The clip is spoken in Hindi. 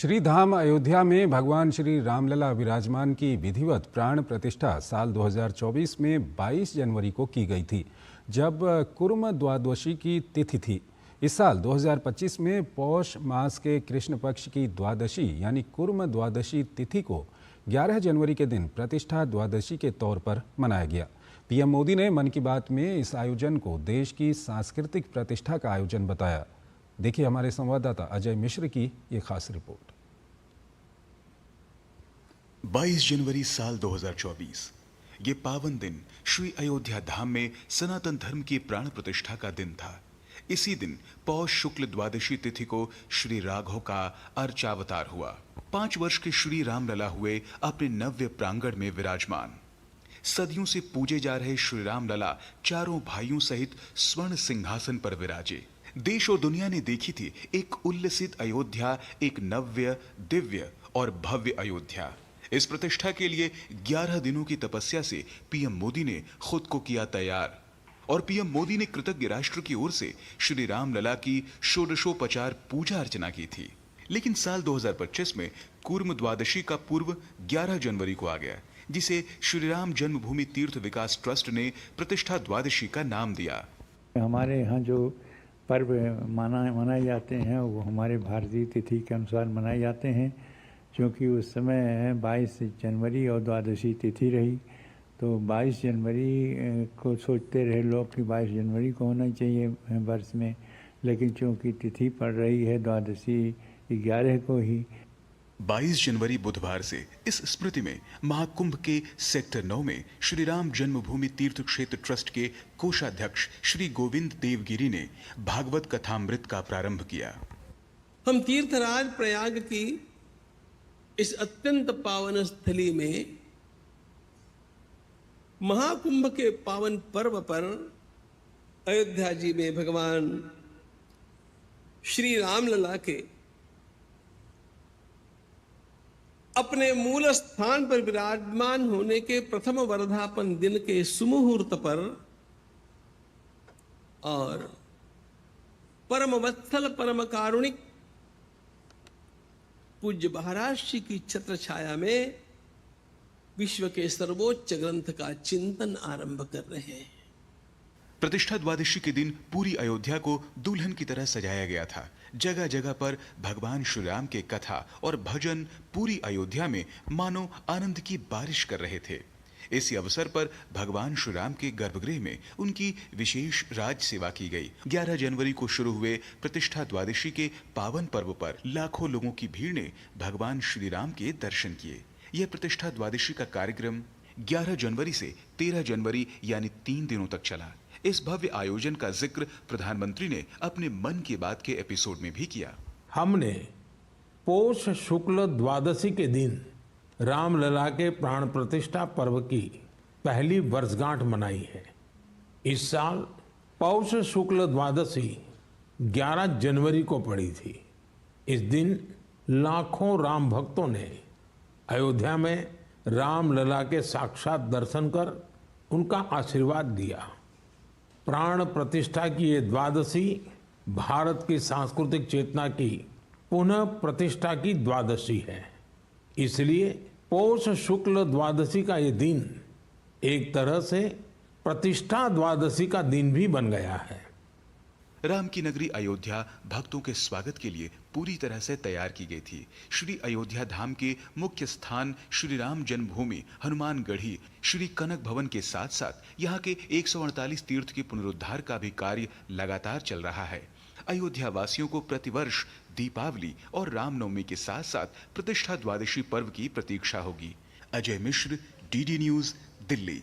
श्री धाम अयोध्या में भगवान श्री रामलला विराजमान की विधिवत प्राण प्रतिष्ठा साल 2024 में 22 जनवरी को की गई थी, जब कुर्म द्वादशी की तिथि थी। इस साल 2025 में पौष मास के कृष्ण पक्ष की द्वादशी यानी कुर्म द्वादशी तिथि को 11 जनवरी के दिन प्रतिष्ठा द्वादशी के तौर पर मनाया गया। पीएम मोदी ने मन की बात में इस आयोजन को देश की सांस्कृतिक प्रतिष्ठा का आयोजन बताया। देखिए हमारे संवाददाता अजय मिश्र की ये खास रिपोर्ट। 22 जनवरी साल 2024 ये पावन दिन श्री अयोध्या धाम में सनातन धर्म की प्राण प्रतिष्ठा का दिन था। इसी दिन पौष शुक्ल द्वादशी तिथि को श्री राघव का अर्चावतार हुआ। 5 वर्ष के श्री रामलला हुए अपने नव्य प्रांगण में विराजमान। सदियों से पूजे जा रहे श्री रामलला चारों भाइयों सहित स्वर्ण सिंहासन पर विराजे। देश और दुनिया ने देखी थी एक उल्लसित अयोध्या, एक नव्य, दिव्य और भव्य अयोध्या। इस प्रतिष्ठा के लिए 11 दिनों की तपस्या से पीएम मोदी ने खुद को किया तैयार और पीएम मोदी ने कृतज्ञ राष्ट्र की ओर से श्री रामलला की षोडशोपचार पूजा अर्चना की थी। लेकिन साल 2025 में कूर्म द्वादशी का पूर्व 11 जनवरी को आ गया, जिसे श्री राम जन्मभूमि तीर्थ विकास ट्रस्ट ने प्रतिष्ठा द्वादशी का नाम दिया। हमारे यहाँ जो पर्व मनाए जाते हैं वो हमारे भारतीय तिथि के अनुसार मनाए जाते हैं। क्योंकि उस समय 22 जनवरी और द्वादशी तिथि रही, तो 22 जनवरी को सोचते रहे लोग कि 22 जनवरी को होना चाहिए वर्ष में, लेकिन चूँकि तिथि पड़ रही है द्वादशी 11 को ही। 22 जनवरी बुधवार से इस स्मृति में महाकुंभ के सेक्टर 9 में श्री राम जन्मभूमि तीर्थ क्षेत्र ट्रस्ट के कोषाध्यक्ष श्री गोविंद देवगिरी ने भागवत कथामृत का प्रारंभ किया। हम तीर्थराज प्रयाग की इस अत्यंत पावन स्थली में महाकुंभ के पावन पर्व पर अयोध्या जी में भगवान श्री रामलला के अपने मूल स्थान पर विराजमान होने के प्रथम वर्धापन दिन के सुमुहूर्त पर और परम वत्सल परम कारुणिक पूज्य महाराज जी की छत्र छाया में विश्व के सर्वोच्च ग्रंथ का चिंतन आरंभ कर रहे हैं। प्रतिष्ठा द्वादशी के दिन पूरी अयोध्या को दुल्हन की तरह सजाया गया था। जगह जगह पर भगवान श्री राम के कथा और भजन पूरी अयोध्या में मानो आनंद की बारिश कर रहे थे। इसी अवसर पर भगवान श्री राम के गर्भगृह में उनकी विशेष राज सेवा की गई। 11 जनवरी को शुरू हुए प्रतिष्ठा द्वादशी के पावन पर्व पर लाखों लोगों की भीड़ ने भगवान श्री राम के दर्शन किए। यह प्रतिष्ठा द्वादशी का कार्यक्रम 11 जनवरी से 13 जनवरी यानी 3 दिनों तक चला। इस भव्य आयोजन का जिक्र प्रधानमंत्री ने अपने मन की बात के एपिसोड में भी किया। हमने पौष शुक्ल द्वादशी के दिन रामलला के प्राण प्रतिष्ठा पर्व की पहली वर्षगांठ मनाई है। इस साल पौष शुक्ल द्वादशी 11 जनवरी को पड़ी थी। इस दिन लाखों राम भक्तों ने अयोध्या में रामलला के साक्षात दर्शन कर उनका आशीर्वाद लिया। प्राण प्रतिष्ठा की ये द्वादशी भारत की सांस्कृतिक चेतना की पुनः प्रतिष्ठा की द्वादशी है। इसलिए पौष शुक्ल द्वादशी का ये दिन एक तरह से प्रतिष्ठा द्वादशी का दिन भी बन गया है। राम की नगरी अयोध्या भक्तों के स्वागत के लिए पूरी तरह से तैयार की गई थी। श्री अयोध्या धाम के मुख्य स्थान श्री राम जन्मभूमि हनुमानगढ़ी श्री कनक भवन के साथ साथ यहाँ के 148 तीर्थ के पुनरुद्धार का भी कार्य लगातार चल रहा है। अयोध्या वासियों को प्रतिवर्ष दीपावली और रामनवमी के साथ साथ प्रतिष्ठा द्वादशी पर्व की प्रतीक्षा होगी। Ajay Mishra, DD news, Delhi.